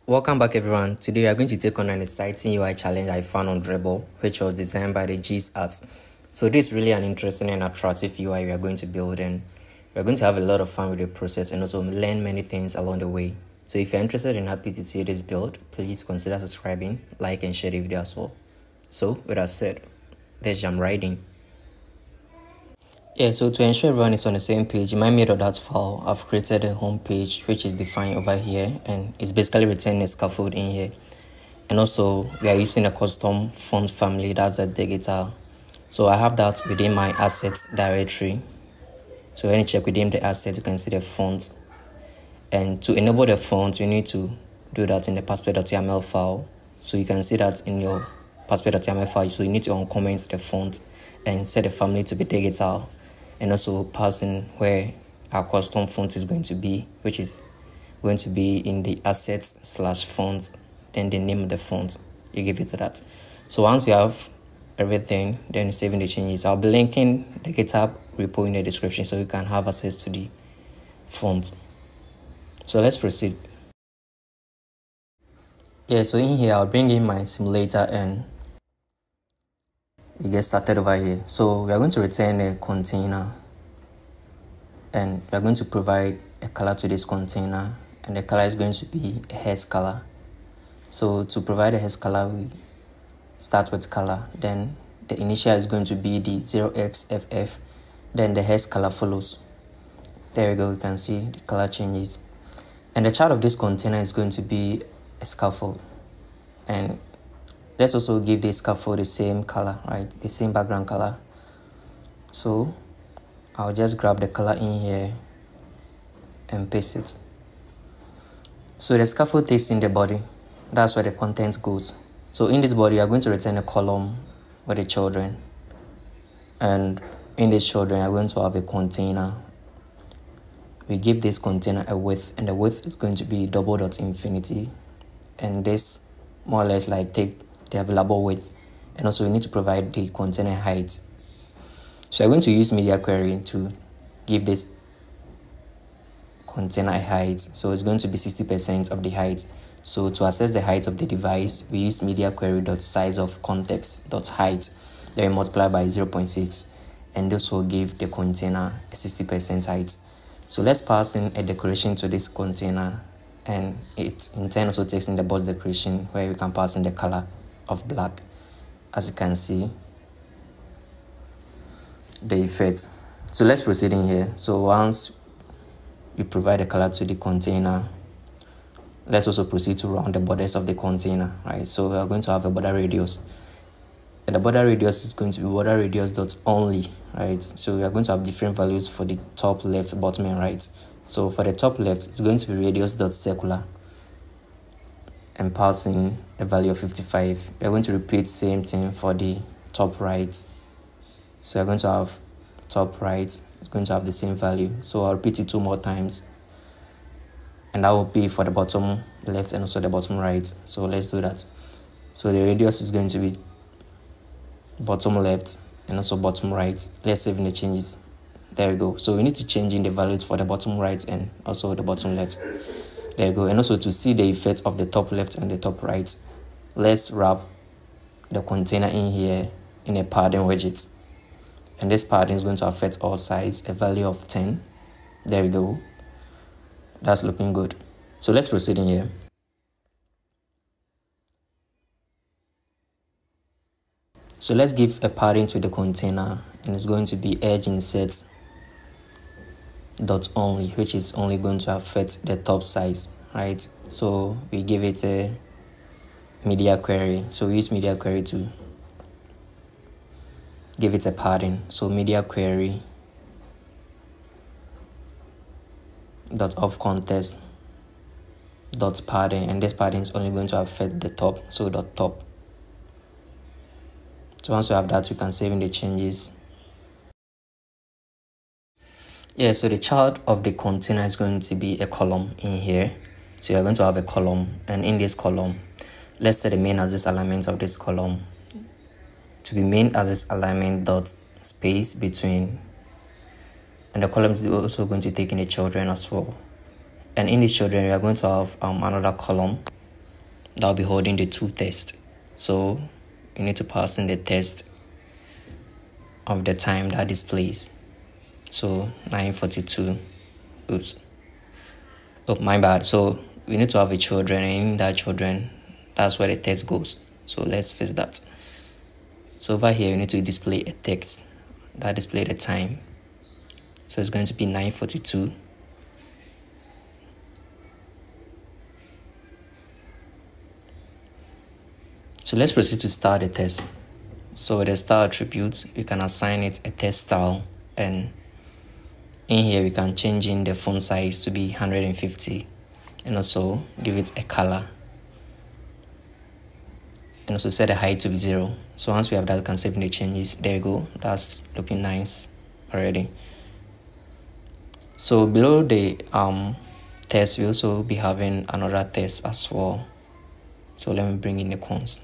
Welcome back everyone. Today we are going to take on an exciting UI challenge I found on Dribbble, which was designed by the G's Arts. So this is really an interesting and attractive UI we are going to build, and we are going to have a lot of fun with the process and also learn many things along the way. So if you're interested and happy to see this build, please consider subscribing, like and share the video as well. So with that said, let's jump right in. So to ensure everyone is on the same page, in my middle.dat file, I've created a home page which is defined over here, and it's basically returning a scaffold in here. And also we are using a custom font family, that's a digital. So I have that within my assets directory. So when you check within the assets, you can see the font. And to enable the font, you need to do that in the passport.yml file. So you can see that in your passport.yml file. So you need to uncomment the font and set the family to be digital, and also pass in where our custom font is going to be, which is going to be in the assets/font, then the name of the font, you give it to that. So once you have everything, then saving the changes. I'll be linking the GitHub repo in the description so you can have access to the font. So let's proceed. So in here I'll bring in my simulator and we get started over here. So we are going to return a container, and we are going to provide a color to this container, and the color is going to be a hex color. So to provide a hex color, we start with color, then the initial is going to be the 0xFF, then the hex color follows. There we go, you can see the color changes. And the child of this container is going to be a scaffold, and let's also give this scaffold the same color, right? The same background color. So I'll just grab the color in here and paste it. So the scaffold takes in the body. That's where the content goes. So in this body, we are going to return a column with the children. And in this children, we are going to have a container. We give this container a width, and the width is going to be double.infinity. And this more or less like take the available width, and also we need to provide the container height. So I'm going to use media query to give this container a height. So it's going to be 60% of the height. So to assess the height of the device, we use media query.sizeOfContext.height, then we multiply by 0.6, and this will give the container a 60% height. So let's pass in a decoration to this container, and it in turn also takes in the box decoration where we can pass in the color of black, as you can see the effect. So let's proceed in here. So once we provide a color to the container, let's also proceed to round the borders of the container, right? So we are going to have a border radius, and the border radius is going to be border radius.only, right? So we are going to have different values for the top, left, bottom and right. So for the top left, it's going to be radius.circular and passing a value of 55. We're going to repeat the same thing for the top right. So we're going to have top right, it's going to have the same value. So I'll repeat it 2 more times, and that will be for the bottom left and also the bottom right. So let's do that. So the radius is going to be bottom left and also bottom right. Let's save in the changes. There we go. So we need to change in the values for the bottom right and also the bottom left. There you go. And also to see the effect of the top left and the top right, let's wrap the container in here in a padding widget. And this padding is going to affect all size, a value of 10. There we go. That's looking good. So let's proceed in here. So let's give a padding to the container, and it's going to be edge insert dot only, which is only going to affect the top size, right? So we give it a media query. So we use media query to give it a padding. So media query dot of context dot padding, and this padding is only going to affect the top, so dot top. So once we have that, we can save in the changes. So the child of the container is going to be a column in here. So you're going to have a column, and in this column, let's set the main axis alignment of this column to be main axis alignment dot space between, and the column is also going to take in the children as well. And in these children, we are going to have another column that'll be holding the two tests. So you need to pass in the test of the time that displays. So 9:42. Oops. Oh, my bad. So we need to have a children, and in that children, that's where the text goes. So let's fix that. So over here, we need to display a text that displays the time. So it's going to be 9:42. So let's proceed to style the test. So with the style attribute, we can assign it a text style, and in here we can change in the font size to be 150, and also give it a color, and also set the height to be 0. So once we have that, we can save the changes. There you go. That's looking nice already. So below the test, we also be having another test as well. So let me bring in the cons.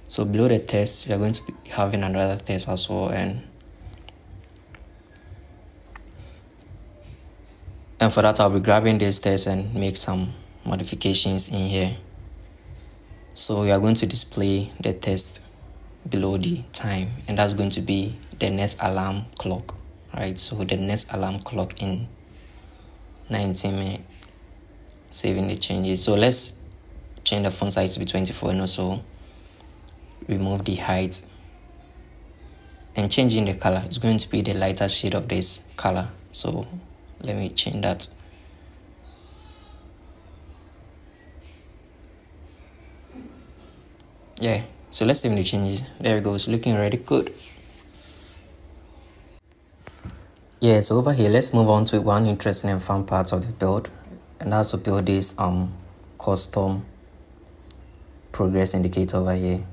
So below the test, we are going to be having another test as well, and for that, I'll be grabbing this test and make some modifications in here. So we are going to display the test below the time, and that's going to be the next alarm clock, right? So the next alarm clock in 19 minutes. Saving the changes. So let's change the font size to be 24, and also remove the height and changing the color. It's going to be the lighter shade of this color. So let me change that. Yeah, so let's save the changes. There we go. It's looking really good. Yeah, so over here, let's move on to one interesting and fun part of the build, and that's to build this custom progress indicator over here.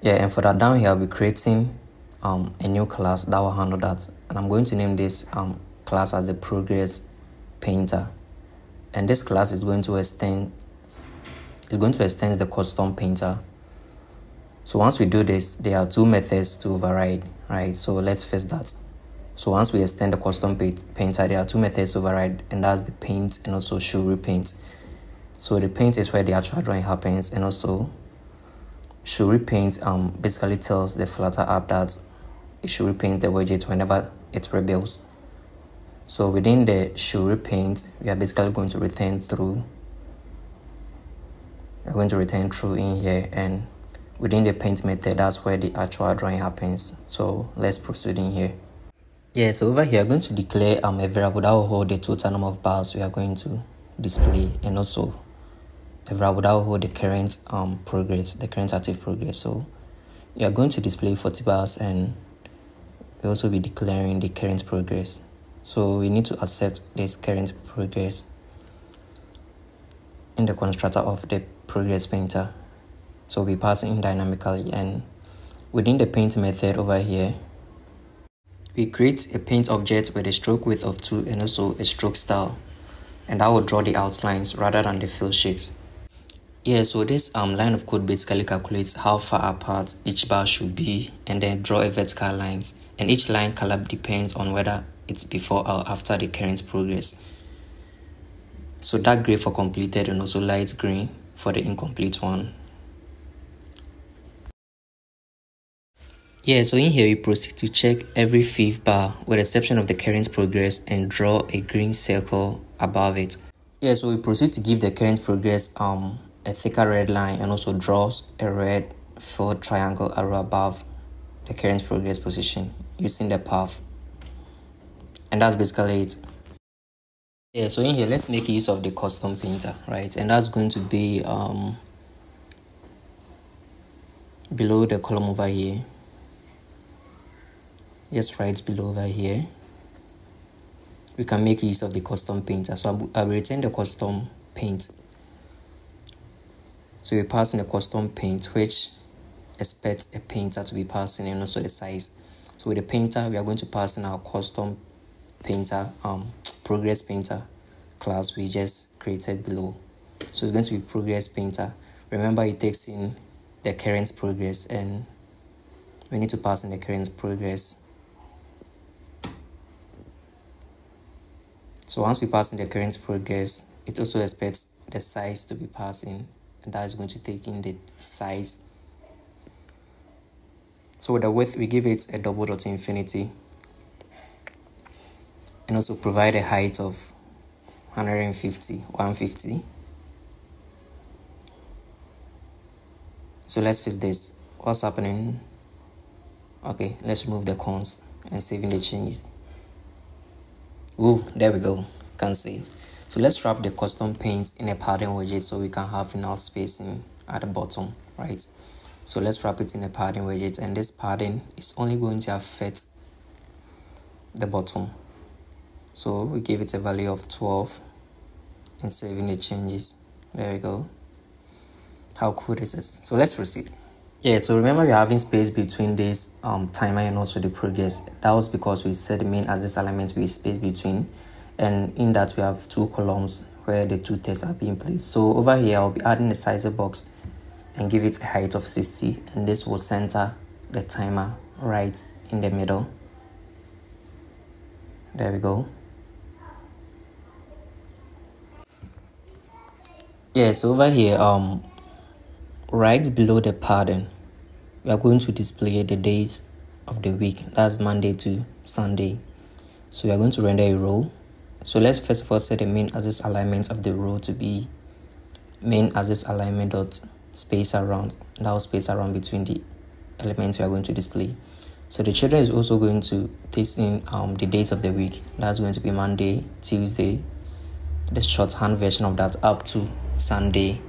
Yeah, and for that, down here I'll be creating a new class that will handle that, and I'm going to name this class as a progress painter, and this class is going to extend the custom painter. So once we do this, there are two methods to override, right? So let's fix that. So once we extend the custom painter, there are two methods to override, and that's the paint and also should repaint. So the paint is where the actual drawing happens, and also should repaint basically tells the Flutter app that it should repaint the widget whenever it rebuilds. So within the should repaint, we are basically going to return through. We're going to return through in here, and within the paint method, that's where the actual drawing happens. So let's proceed in here. Yeah, so over here, I'm going to declare a variable that will hold the total number of bars we are going to display, and also a variable that will hold the current progress, the current active progress. So we are going to display 40 bars, and we'll also be declaring the current progress. So we need to accept this current progress in the constructor of the progress painter. So we'll be passing dynamically, and within the paint method over here, we create a paint object with a stroke width of 2 and also a stroke style, and that will draw the outlines rather than the fill shapes. Yeah, so this line of code basically calculates how far apart each bar should be, and then draw a vertical lines, and each line color depends on whether it's before or after the current progress. So dark gray for completed, and also light green for the incomplete one. Yeah, so in here we proceed to check every 5th bar with the exception of the current progress, and draw a green circle above it. Yeah, so we proceed to give the current progress a thicker red line, and also draws a red filled triangle arrow above the current progress position using the path, and that's basically it. Yeah, so in here, let's make use of the custom painter, right? And that's going to be below the column over here. Just right below over here, we can make use of the custom painter. So I will return the custom paint. So we pass in the custom paint, which expects a painter to be passing, and also the size. So with the painter, we are going to pass in our custom painter progress painter class we just created below. So it's going to be progress painter. Remember, it takes in the current progress, and we need to pass in the current progress. So once we pass in the current progress, it also expects the size to be passing, and that is going to take in the size. So with the width, we give it a double dot infinity, and also provide a height of 150. So let's fix this. What's happening? Okay, let's remove the cons and saving the changes. Ooh, there we go. Can see. So let's wrap the custom paint in a padding widget so we can have enough spacing at the bottom, right? So let's wrap it in a padding widget, and this padding is only going to affect the bottom. So we give it a value of 12 and saving the changes. There we go. How cool this is. So let's proceed. Yeah, so remember we're having space between this timer and also the progress. That was because we set the main axis alignment with space between, and in that we have two columns where the two tests are being placed. So over here I'll be adding a sizer box and give it a height of 60, and this will center the timer right in the middle. There we go. Yeah, so over here right below the pattern, we are going to display the days of the week. That's Monday to Sunday. So we are going to render a row. So let's first of all set the main axis alignment of the row to be main axis alignment dot space around. That will space around between the elements we are going to display. So the children is also going to test in the days of the week. That's going to be Monday, Tuesday, the shorthand version of that up to Sunday.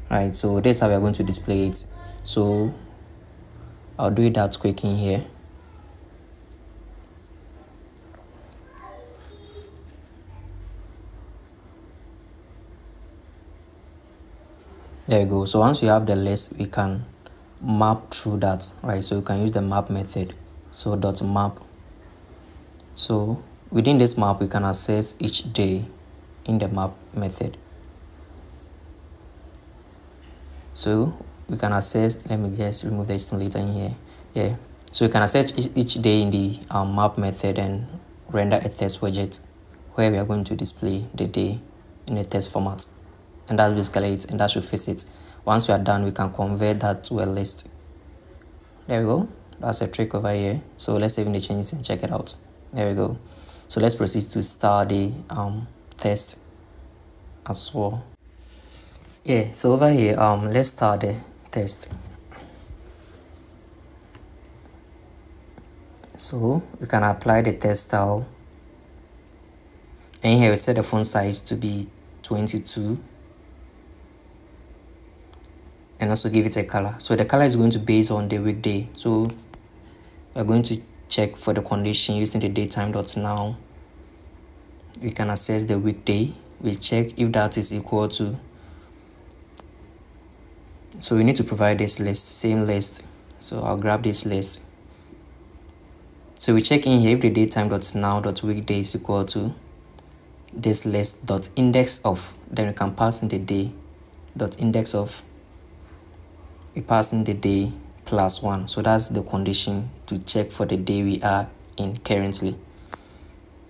Right, so this is how we are going to display it. So I'll do it that quick in here. There we go. So once we have the list, we can map through that, right? So you can use the map method. So dot map. So within this map, we can access each day in the map method. So we can access, let me just remove the later in here. Yeah, so we can access each day in the map method and render a test widget where we are going to display the day in a test format. And that's basically it, and that should fix it. Once we are done, we can convert that to a list. There we go. That's a trick over here. So let's save in the changes and check it out. There we go. So let's proceed to start the test as well. Yeah, so over here, let's start the test. So we can apply the test style, and here we set the font size to be 22, and also give it a color. So the color is going to be based on the weekday. So we're going to check for the condition using the datetime.now. We can access the weekday. We check if that is equal to. So we need to provide this list, same list. So I'll grab this list. So we check in here if the datetime.now.weekday is equal to this list dot index of. Then we can pass in the day dot index of. We pass in the day +1. So that's the condition to check for the day we are in currently.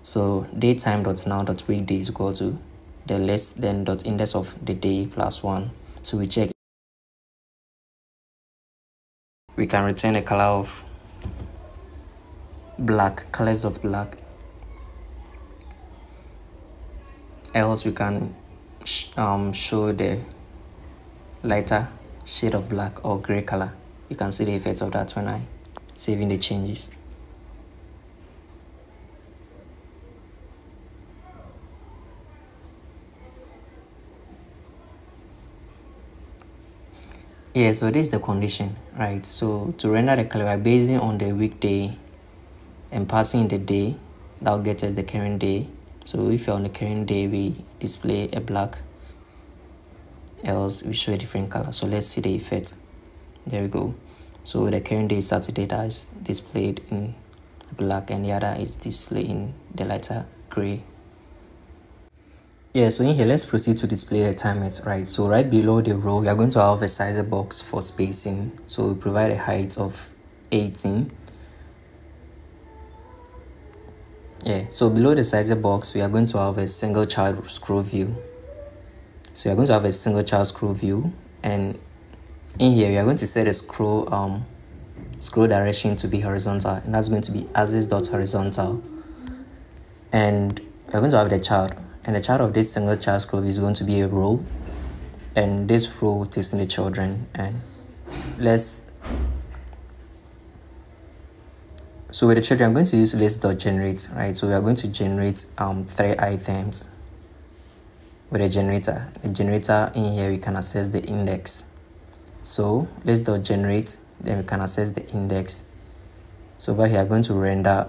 So datetime.now.weekday is equal to the list then dot index of the day +1. So we check. We can return a color of black, colors.black. Else we can show the lighter shade of black or gray color. You can see the effects of that when I saving the changes. Yeah, so this is the condition, right? So to render the color, we're basing on the weekday and passing the day. That'll get us the current day. So if you're on the current day, we display a black. Else we show a different color. So let's see the effect. There we go. So the current day is Saturday, that is displayed in black, and the other is displayed in the lighter gray. Yeah, so in here, let's proceed to display the timers, right? So right below the row, we are going to have a sizer box for spacing. So we provide a height of 18. Yeah, so below the sizer box, we are going to have a single child scroll view. So you're going to have a single child scroll view, and in here we are going to set a scroll direction to be horizontal, and that's going to be axis.horizontal. And we're going to have the child, and the child of this single child scroll view is going to be a row, and this row takes in the children. And so with the children, I'm going to use list.generate, right? So we are going to generate 3 items with a generator. The generator in here, we can access the index. So list.generate, then we can access the index. So over here, I'm going to render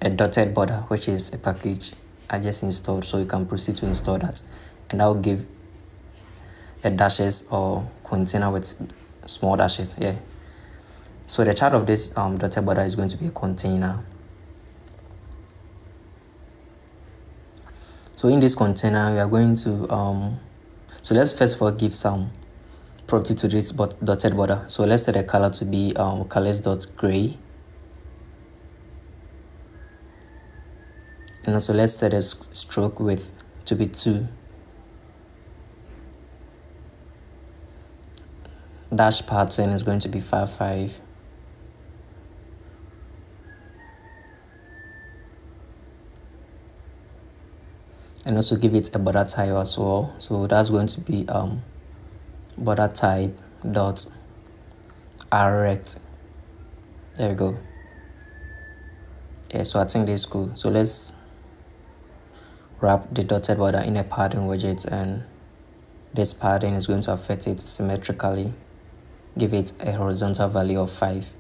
a dotted border, which is a package I just installed. So you can proceed to install that, and that will give a dashes or container with small dashes. Yeah. So the chart of this dotted border is going to be a container. So in this container, we are going to so let's first of all give some property to this dotted border. So let's set the color to be colors.gray, and also let's set a stroke width to be 2. Dash pattern is going to be 5. And also give it a border type as well. So that's going to be border type dot rect. There we go. Yeah, so I think this is cool. So let's wrap the dotted border in a padding widget, and this padding is going to affect it symmetrically. Give it a horizontal value of 5.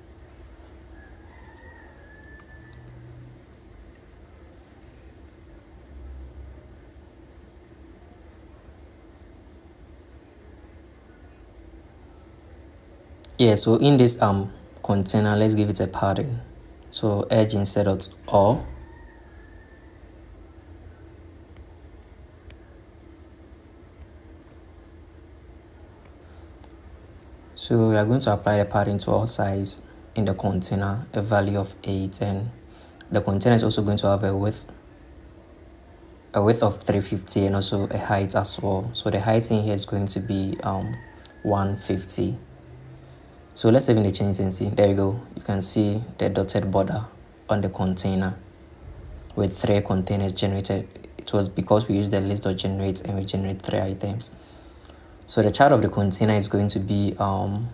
Yeah, so in this container, let's give it a padding. So edge instead of all. So we are going to apply the padding to all sides in the container, a value of 8, and the container is also going to have a width of 350 and also a height as well. So the height in here is going to be 150. So let's even the change and see. There you go. You can see the dotted border on the container with 3 containers generated. It was because we used the list.generate and we generate 3 items. So the chart of the container is going to be so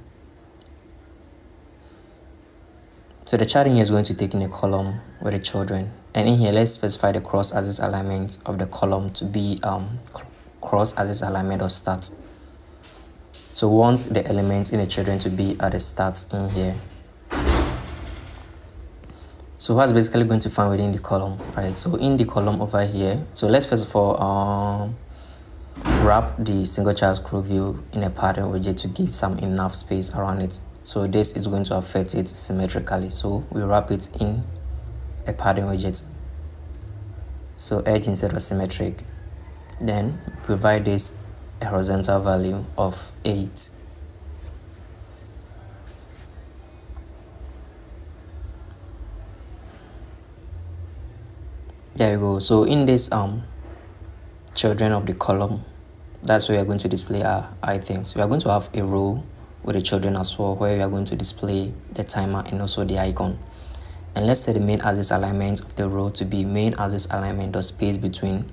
the chart in here is going to take in a column with the children, and in here let's specify the cross axis alignment of the column to be cross axis alignment or start. So we want the elements in the children to be at the start in here. So what's basically going to find within the column, right? So in the column over here, so let's first of all wrap the single child scroll view in a pattern widget to give some enough space around it. So this is going to affect it symmetrically. So we wrap it in a pattern widget. So edge instead of symmetric. Then provide this a horizontal value of 8. There you go. So in this children of the column, that's where we are going to display our items. We are going to have a row with the children as well, where we are going to display the timer and also the icon. And let's set the main axis alignment of the row to be main axis alignment or space between.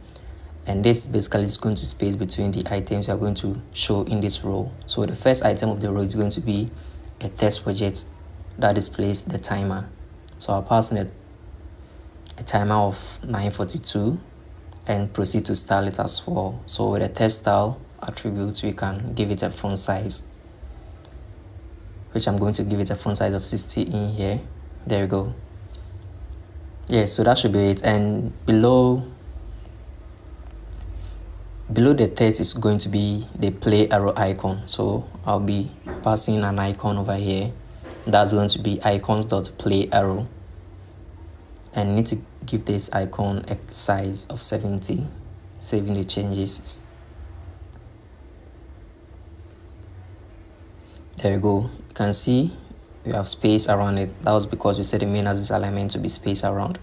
And this basically is going to space between the items we are going to show in this row. So the first item of the row is going to be a test widget that displays the timer. So I'll pass in a timer of 9:42 and proceed to style it as well. So with a test style attribute, we can give it a font size, which I'm going to give it a font size of 60 in here. There you go. Yeah, so that should be it. And below the text is going to be the play arrow icon. So I'll be passing an icon over here. That's going to be icons.play arrow. And need to give this icon a size of 70, saving the changes. There you go. You can see we have space around it. That was because we set the main axis alignment to be space around.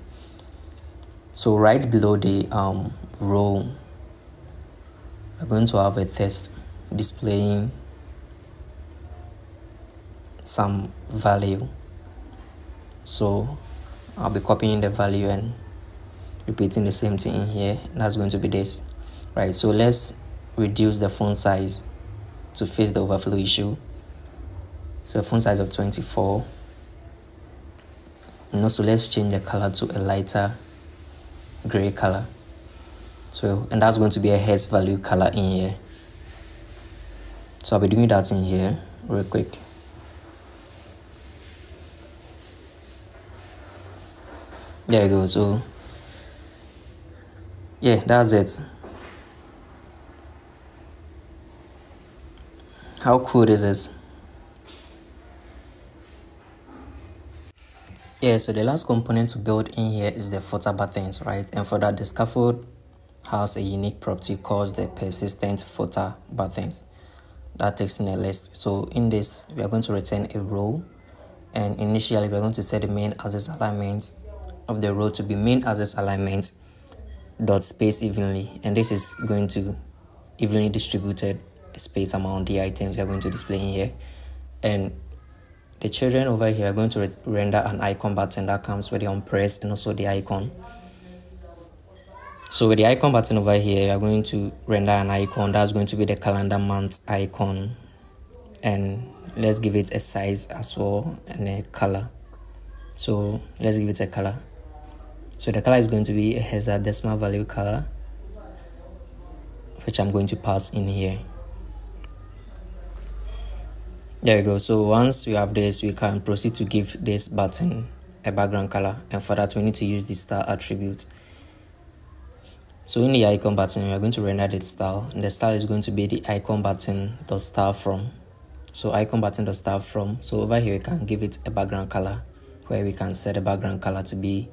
So right below the row, we're going to have a text displaying some value. So I'll be copying the value and repeating the same thing in here. That's going to be this, right? So let's reduce the font size to fix the overflow issue. So font size of 24. And also let's change the color to a lighter gray color. So, and that's going to be a hex value color in here. So I'll be doing that in here real quick. There you go. So yeah, that's it. How cool is this? Yeah, so the last component to build in here is the footer buttons, right? And for that, the scaffold has a unique property called the persistent footer buttons that takes in a list. So in this, we are going to return a row, and initially we are going to set the main axis alignment of the row to be main axis alignment dot space evenly, and this is going to evenly distributed space among the items we are going to display in here. And the children over here are going to render an icon button that comes with the on press and also the icon. So with the icon button over here, I'm going to render an icon that's going to be the calendar month icon, and let's give it a size as well and a color. So let's give it a color. So the color is going to be a hexadecimal value color, which I'm going to pass in here. There we go. So once we have this, we can proceed to give this button a background color, and for that we need to use the style attribute. So in the icon button, we are going to render the style, and the style is going to be the icon button dot style from. So icon button dot style from. So over here we can give it a background color, where we can set the background color to be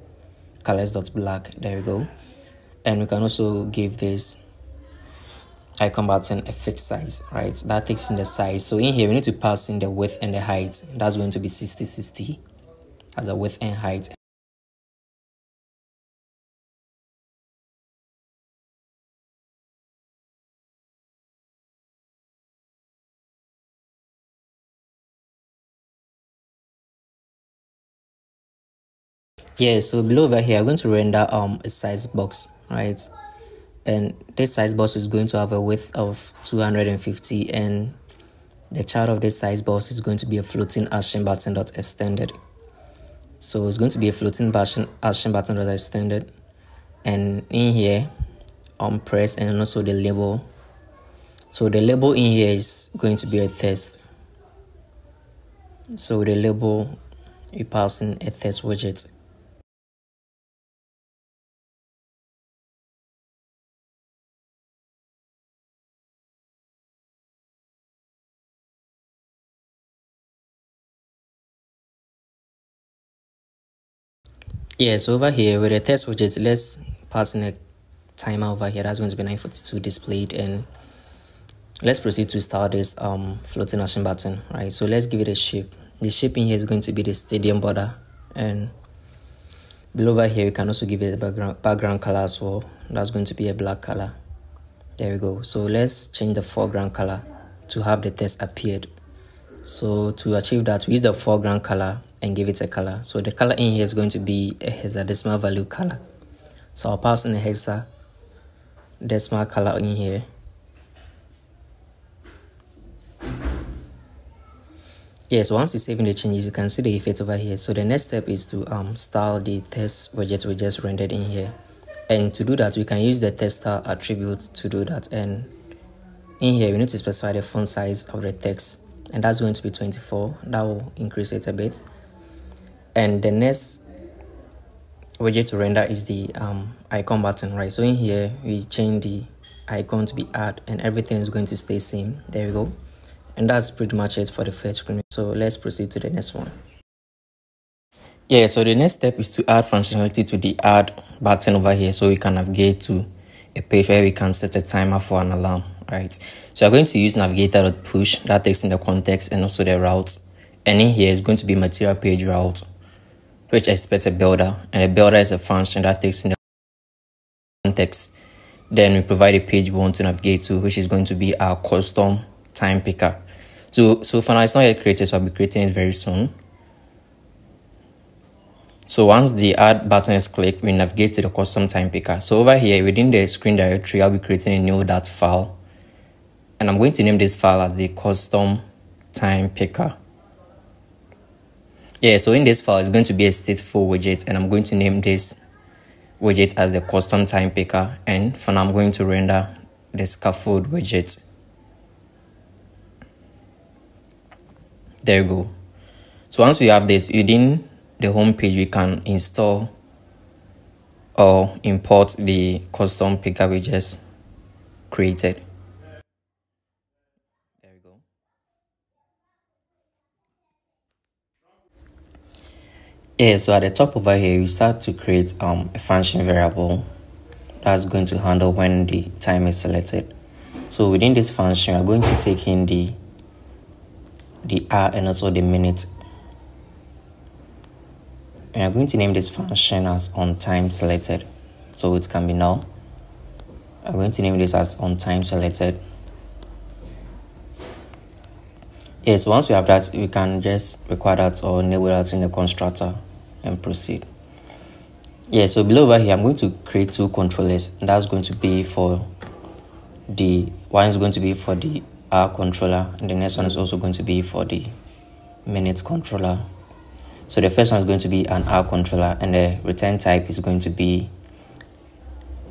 colors.black. There we go. And we can also give this icon button a fixed size, right? That takes in the size. So in here we need to pass in the width and the height. That's going to be 60/60 as a width and height. Yeah, so below over here I'm going to render a size box, right? And this size box is going to have a width of 250, and the child of this size box is going to be a floating action button dot extended. So it's going to be a floating action button dot extended, and in here on press and also the label. So the label in here is going to be a text. So the label, we pass in a text widget. Yeah, so over here with the text widget, let's pass in a timer over here. That's going to be 9:42 displayed, and let's proceed to start this floating action button, right? So let's give it a shape. The shape in here is going to be the stadium border, and below over here you can also give it a background color as well. That's going to be a black color. There we go. So let's change the foreground color to have the text appeared. So to achieve that, we use the foreground color and give it a color. So the color in here is going to be a hexadecimal value color. So I'll pass in a hexadecimal color in here. Yeah, so once you save in the changes, you can see the effect over here. So the next step is to style the text widget we just rendered in here. And to do that, we can use the text style attribute to do that. And in here, we need to specify the font size of the text, and that's going to be 24. That will increase it a bit. And the next widget to render is the icon button, right? So in here, we change the icon to be add, and everything is going to stay same. There we go. And that's pretty much it for the first screen. So let's proceed to the next one. Yeah, so the next step is to add functionality to the add button over here, so we can navigate to a page where we can set a timer for an alarm, right? So we're going to use navigator.push, that takes in the context and also the route. And in here is going to be material page route, which expects a builder, and a builder is a function that takes in the context. Then we provide a page we want to navigate to, which is going to be our custom time picker. So for now, it's not yet created, so I'll be creating it very soon. So once the add button is clicked, we navigate to the custom time picker. So over here within the screen directory, I'll be creating a new .dat file, and I'm going to name this file as the custom time picker. Yeah, so in this file, it's going to be a stateful widget, and I'm going to name this widget as the custom time picker. And for now, I'm going to render the scaffold widget. There you go. So once we have this, within the home page, we can install or import the custom picker widgets created. There we go. Yeah, so at the top over here, we start to create a function variable that's going to handle when the time is selected. So within this function, we're going to take in the hour and also the minute. And I'm going to name this function as onTimeSelected. So it can be now. I'm going to name this as onTimeSelected. Yes, once we have that, we can just require that or enable that in the constructor and proceed. Yeah, so below over here, I'm going to create two controllers. And that's going to be for one is going to be for the hour controller, and the next one is also going to be for the minute controller. So the first one is going to be an hour controller, and the return type is going to be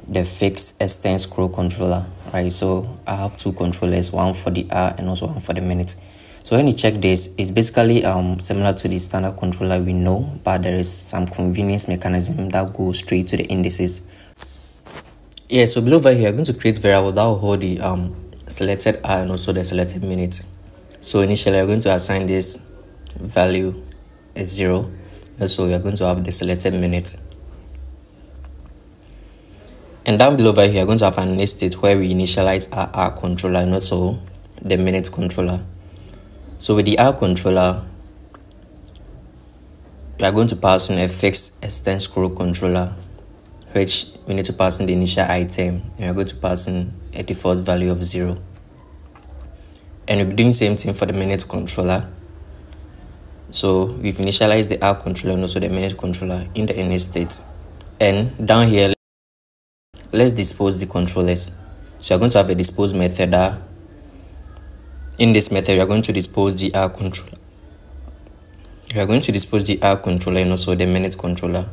the fixed extend scroll controller, right? So I have two controllers, one for the hour and also one for the minute. So when you check this, it's basically similar to the standard controller we know, but there is some convenience mechanism that goes straight to the indices. Yeah, so below over here, I'm going to create variable that will hold the selected hour and also the selected minute. So initially, we're going to assign this value as 0, and so we are going to have the selected minute. And down below over here, we're going to have an init state where we initialize our hour controller and also the minute controller. So with the hour controller, we are going to pass in a fixed extend scroll controller, which we need to pass in the initial item, and we're going to pass in a default value of 0. And we'll be doing the same thing for the minute controller. So we've initialized the hour controller and also the minute controller in the init state. And down here, let's dispose the controllers. So we're going to have a dispose method that in this method, we are going to dispose the hour controller. We are going to dispose the hour controller and also the minute controller.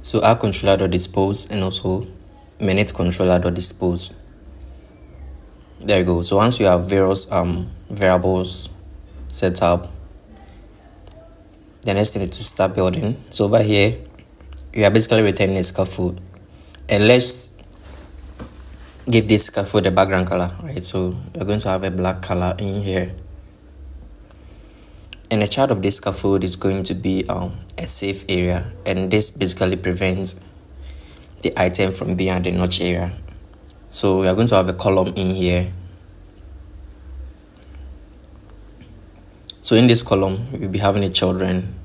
So hour controller.dispose and also minute controller.dispose. There you go. So once you have various variables set up, the next thing is to start building. So over here, we are basically returning a scaffold, and let's give this scaffold a background color, right? So we're going to have a black color in here, and the chart of this scaffold is going to be a safe area, and this basically prevents the item from being at the notch area. So we are going to have a column in here. So in this column, we'll be having a children.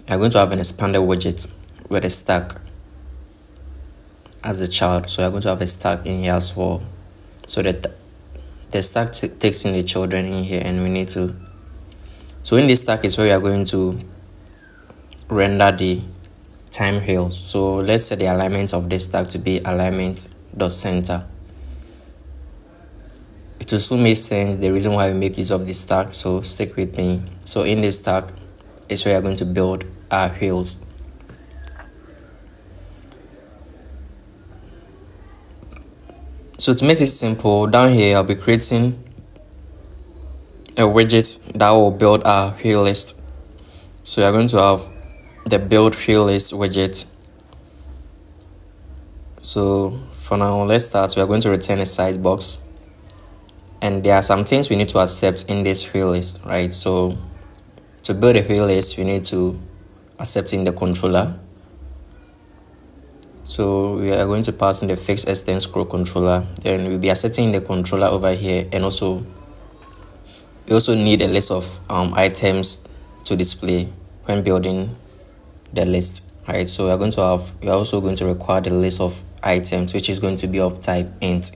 We are going to have an expanded widget with a stack as a child. So we are going to have a stack in here as well. So that the stack takes in the children in here, and we need to. So in this stack is where we are going to render the time hills. So let's set the alignment of this stack to be alignment.center. It will soon make sense the reason why we make use of this stack, so stick with me. So in this stack is where we are going to build our hills. So to make this simple, down here I'll be creating a widget that will build our hill list. So we are going to have the build hill list widget. So for now, let's start. We are going to return a size box, and there are some things we need to accept in this hill list, right? So to build a hill list, we need to accept in the controller. So we are going to pass in the fixed extend scroll controller. Then we'll be accepting the controller over here, and also we also need a list of items to display when building the list. Right, so we're also going to require the list of items, which is going to be of type int.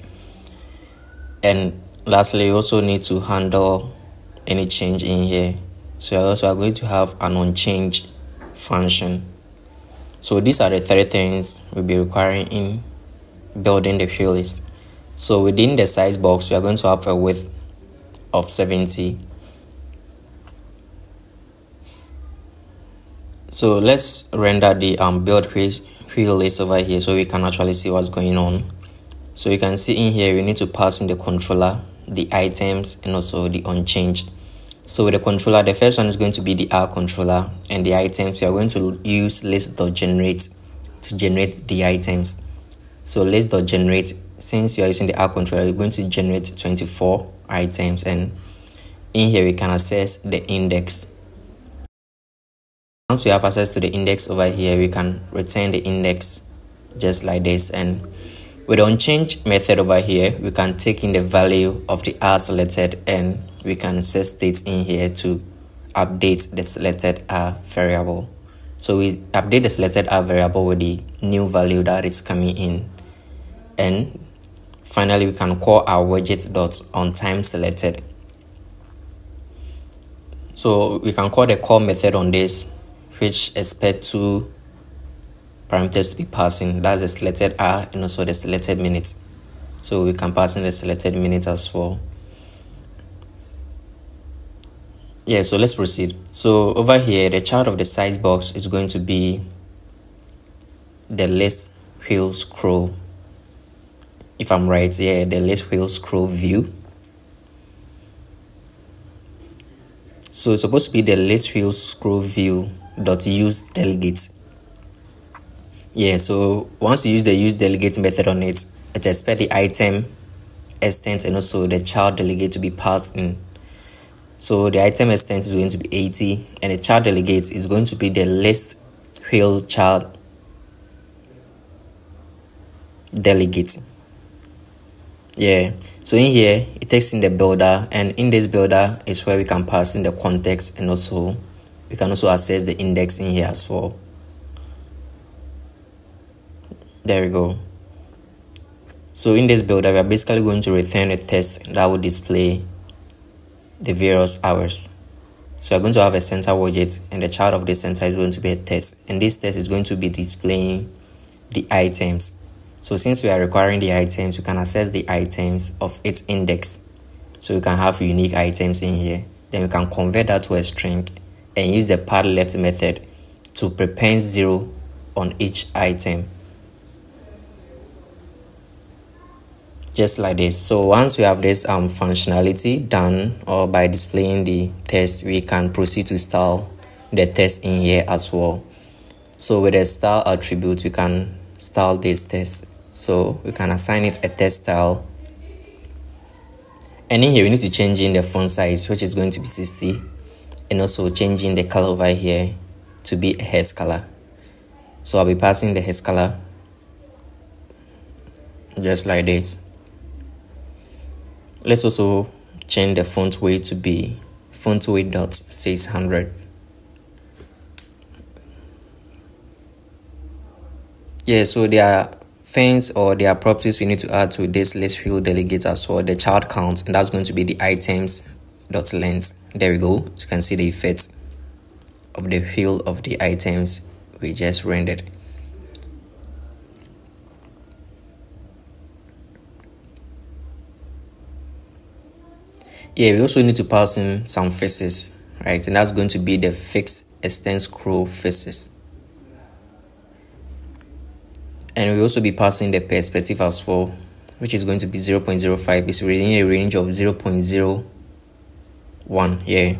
And lastly, we also need to handle any change in here. So we also are going to have an onChange function. So these are the three things we'll be requiring in building the field list. So within the size box, we are going to have a width of 70. So let's render the build field list over here so we can actually see what's going on. So you can see in here we need to pass in the controller, the items, and also the onChange. So with the controller, the first one is going to be the R controller, and the items we are going to use list.generate to generate the items. So list.generate, since you are using the R controller, you're going to generate 24 items, and in here we can access the index. Once we have access to the index over here, we can return the index just like this. And with the onChange method over here, we can take in the value of the R selected, and we can set state in here to update the selected R variable. So we update the selected R variable with the new value that is coming in. And finally, we can call our widget.onTimeSelected. So we can call the call method on this, which expects two parameters to be passing. That's the selected R and also the selected minute. So we can pass in the selected minute as well. Yeah, so let's proceed. So over here, the child of the size box is going to be the list wheel scroll. If I'm right, yeah, the list wheel scroll view. So it's supposed to be the list wheel scroll view dot use delegate. Yeah, so once you use the use delegate method on it, it expects the item extent and also the child delegate to be passed in. So the item extent is going to be 80, and the child delegate is going to be the list wheel child delegate. Yeah, so in here it takes in the builder, and in this builder is where we can pass in the context, and also we can also access the index in here as well. There we go. So in this builder, we are basically going to return a text that will display the various hours. So we're going to have a center widget, and the child of this center is going to be a text, and this text is going to be displaying the items. So since we are requiring the items, we can access the items of its index. So we can have unique items in here. Then we can convert that to a string and use the pad left method to prepend 0 on each item. Just like this. So once we have this functionality done, or by displaying the text, we can proceed to style the text in here as well. So with the style attribute, we can style this text. So we can assign it a text style, and in here we need to change in the font size, which is going to be 60, and also changing the color over here to be a hex color. So I'll be passing the hex color just like this. Let's also change the font weight to be font weight.600. Yeah, so there are things, or there are properties we need to add to this list field delegate as well. The child count, and that's going to be the items.length. There we go. So you can see the effect of the field of the items we just rendered. Yeah, we also need to pass in some faces, right? And that's going to be the fixed extend scroll faces. And we'll also be passing the perspective as well, which is going to be 0.05. It's within a range of 0.01. Yeah.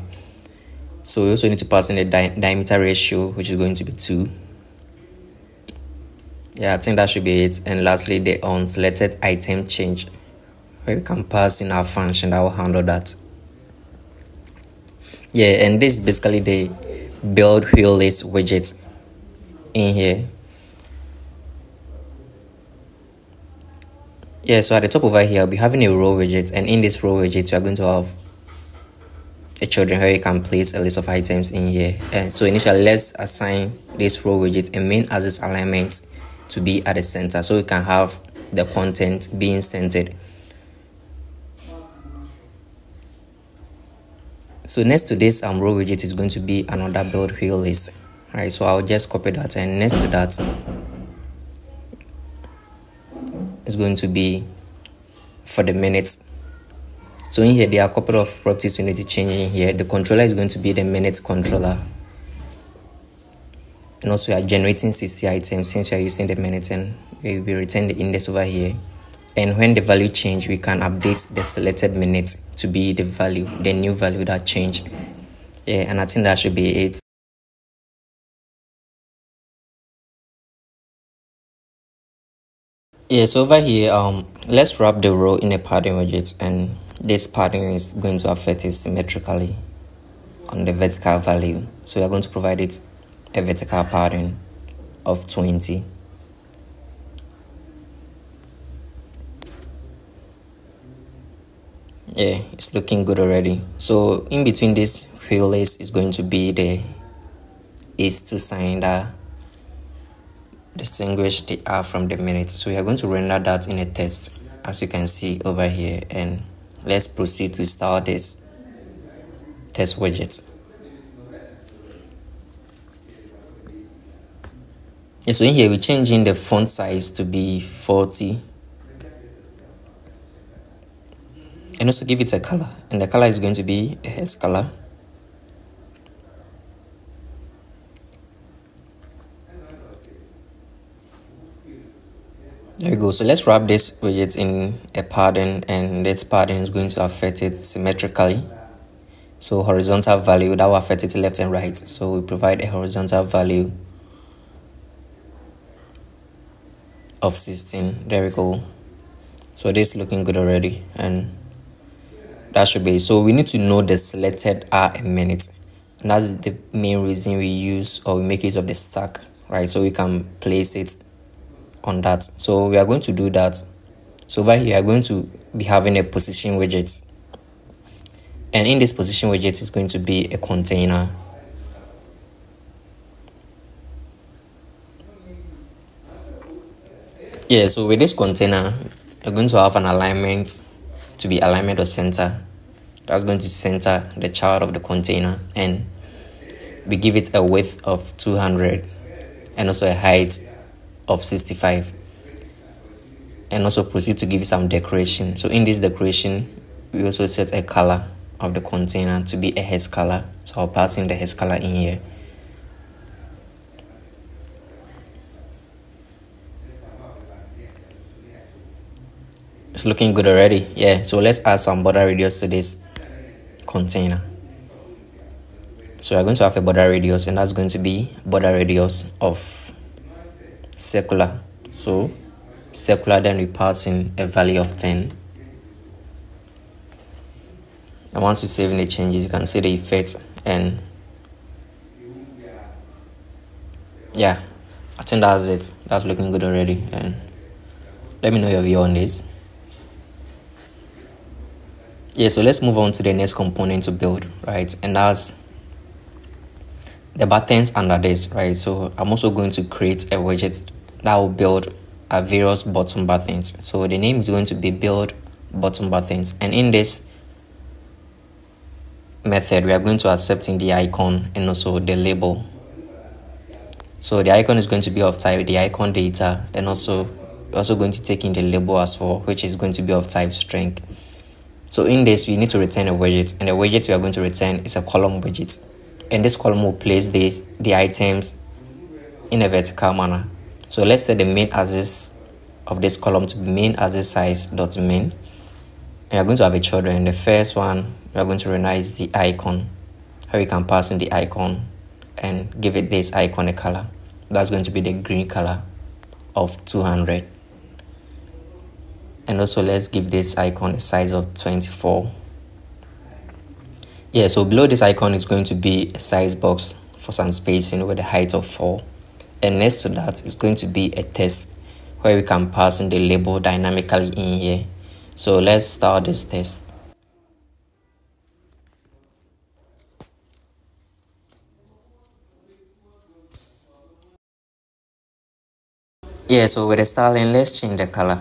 So we also need to pass in the diameter ratio, which is going to be 2. Yeah, I think that should be it. And lastly, the unselected item change, where we can pass in our function that will handle that. Yeah, and this is basically the BuildFlist widget in here. Yeah, so at the top over here, I'll be having a row widget, and in this row widget, we are going to have a children where you can place a list of items in here. And so initially, let's assign this row widget a main axis alignment to be at the center, so we can have the content being centered. So next to this row widget is going to be another build wheel list, right? So I'll just copy that, and next to that is going to be for the minutes. So in here there are a couple of properties we need to change in here. The controller is going to be the minute controller, and also we are generating 60 items since we are using the minute, and we will return the index over here. And when the value change, we can update the selected minute to be the value, the new value that changed. Yeah, and I think that should be it. Yeah, so over here, let's wrap the row in a padding widget, and this padding is going to affect it symmetrically on the vertical value. So we are going to provide it a vertical padding of 20. Yeah, it's looking good already. So in between this wheel list is going to be the is2 sign that distinguish the R from the minute. So we are going to render that in a test, as you can see over here, and let's proceed to start this test widget. Yeah, so in here we're changing the font size to be 40, and also give it a color, and the color is going to be a hex color. There we go. So let's wrap this widget in a pattern, and this pattern is going to affect it symmetrically. So horizontal value that will affect it left and right. So we provide a horizontal value of 16. There we go. So this is looking good already, and that should be. So we need to know the selected R a minute, and that's the main reason we use, or we make use of the stack, right? So we can place it on that. So we are going to do that. So over here we are going to be having a position widget, and in this position widget is going to be a container. Yeah, so with this container we're going to have an alignment to be alignment of center. That's going to center the child of the container, and we give it a width of 200 and also a height of 65, and also proceed to give it some decoration. So in this decoration we also set a color of the container to be a hex color, so I'll pass in the hex color in here. It's looking good already. Yeah, so let's add some border radius to this container. So we're going to have a border radius, and that's going to be border radius of circular. So circular, then we pass in a value of 10, and once you save in the changes, you can see the effects. And yeah, I think that's it. That's looking good already, and let me know your view on this. Yeah, so let's move on to the next component to build, right? And that's the buttons under this, right? So I'm also going to create a widget that will build various button buttons. So the name is going to be build button buttons, and in this method we are going to accepting the icon and also the label. So the icon is going to be of type the icon data, and also we're also going to take in the label as well, which is going to be of type string. So in this we need to return a widget, and the widget we are going to return is a column widget, and this column will place the items in a vertical manner. So let's set the main axis of this column to be main axis size dot main, and we are going to have a children. The first one we are going to render is the icon, how we can pass in the icon and give it this icon a color. That's going to be the green color of 200. And also let's give this icon a size of 24. Yeah, so below this icon is going to be a size box for some spacing with a height of 4. And next to that is going to be a test where we can pass in the label dynamically in here. So let's start this test. Yeah, so with the styling, let's change the color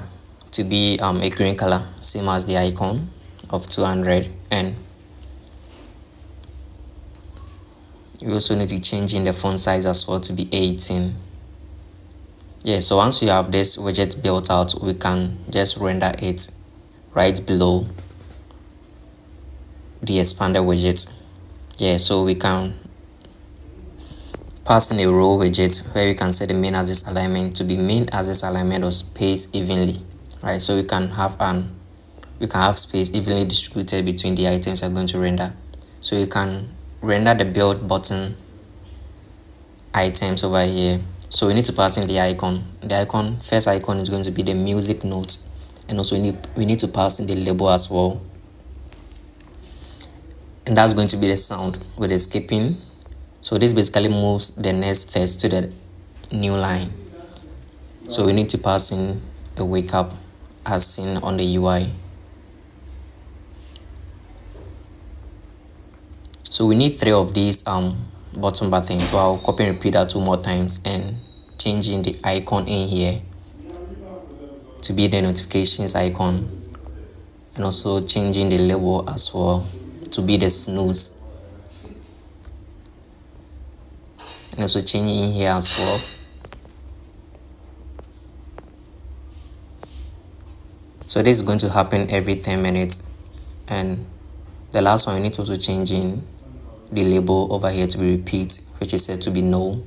to be a green color, same as the icon of 200, and you also need to change in the font size as well to be 18. Yeah, so once you have this widget built out, we can just render it right below the expanded widget. Yeah, so we can pass in a row widget where we can set the main axis alignment to be main axis alignment or space evenly, right? So we can have space evenly distributed between the items we're going to render. So you can render the build button items over here. So we need to pass in the icon. First icon is going to be the music note, and also we need to pass in the label as well. And that's going to be the sound with the skipping. So this basically moves the next text to the new line. So we need to pass in a wake up as seen on the UI. So we need 3 of these button buttons. So I'll copy and repeat that 2 more times and changing the icon in here to be the notifications icon, and also changing the label as well to be the snooze, and also changing in here as well. So this is going to happen every 10 minutes. And the last one, we need to also change in the label over here to be repeat, which is set to be no.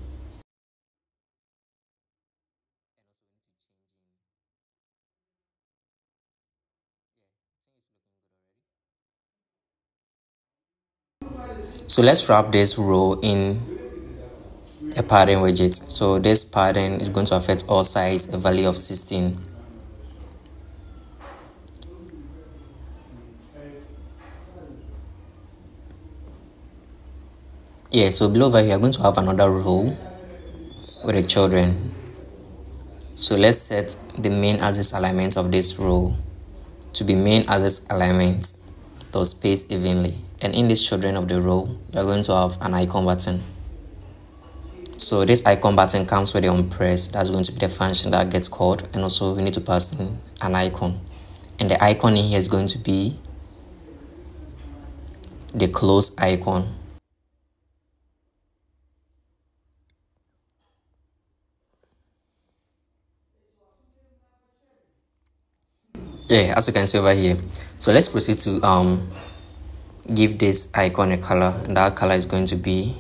So let's wrap this row in a pattern widget. So this pattern is going to affect all size, a value of 16. Yeah, so below over here, we're going to have another row with the children. So let's set the main axis alignment of this row to be main axis alignment to space evenly. And in this children of the row, we are going to have an icon button. So this icon button comes with the onPress. That's going to be the function that gets called, and also we need to pass in an icon. And the icon in here is going to be the close icon. Yeah, as you can see over here. So let's proceed to give this icon a color, and that color is going to be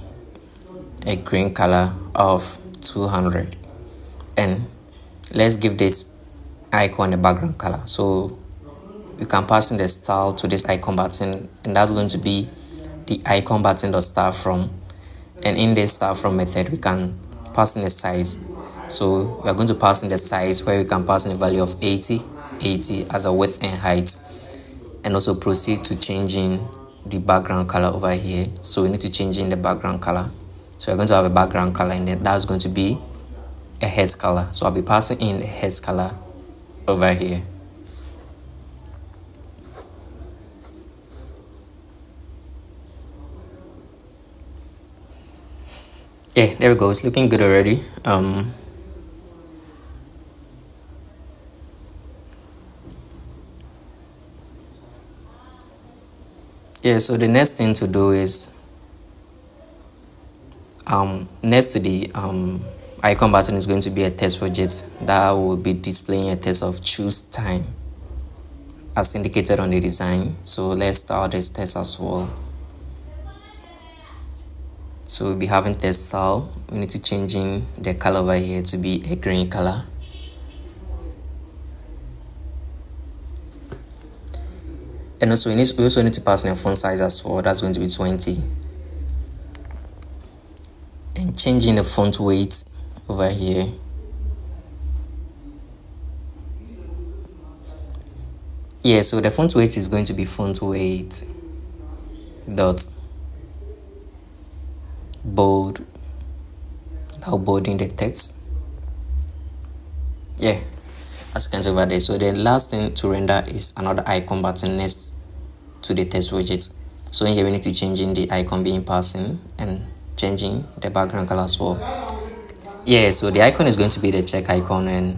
a green color of 200. And let's give this icon a background color. So you can pass in the style to this icon button, and that's going to be the icon button dot start from. And in this start from method, we can pass in the size. So we are going to pass in the size where we can pass in a value of 80 as a width and height, and also proceed to changing the background color over here. So we need to change in the background color. So we're going to have a background color, and then that's going to be a hex color. So I'll be passing in the hex color over here. Yeah, there we go. It's looking good already. Yeah, so the next thing to do is next to the icon button is going to be a text widget that will be displaying a text of choose time as indicated on the design. So let's start this text as well. So we'll be having text style. We need to change in the color over here to be a green color. And also we also need to pass in a font size as well. That's going to be 20. And changing the font weight over here. Yeah, so the font weight is going to be font weight dot bold. Now bolding the text. Yeah, as you can see over there. So the last thing to render is another icon button next to the text widget. So in here we need to change in the icon being passing and changing the background color as well. Yeah, so the icon is going to be the check icon, and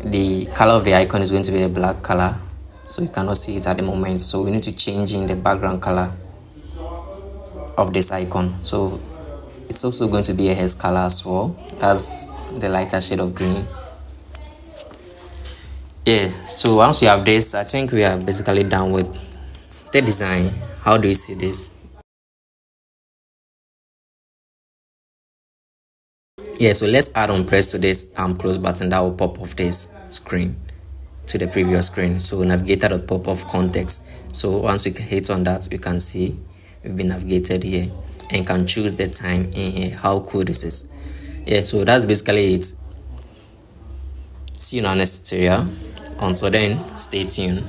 the color of the icon is going to be a black color, so you cannot see it at the moment. So we need to change in the background color of this icon. So it's also going to be a hash color as well. That's the lighter shade of green. Yeah, so once you have this, I think we are basically done with the design. How do you see this? Yeah, so let's add on press to this close button that will pop off this screen to the previous screen. So navigator dot pop off context. So once you hit on that, you can see we've been navigated here and can choose the time in here. How cool this is. Yeah, so that's basically it. See you in our next tutorial. Until then, stay tuned.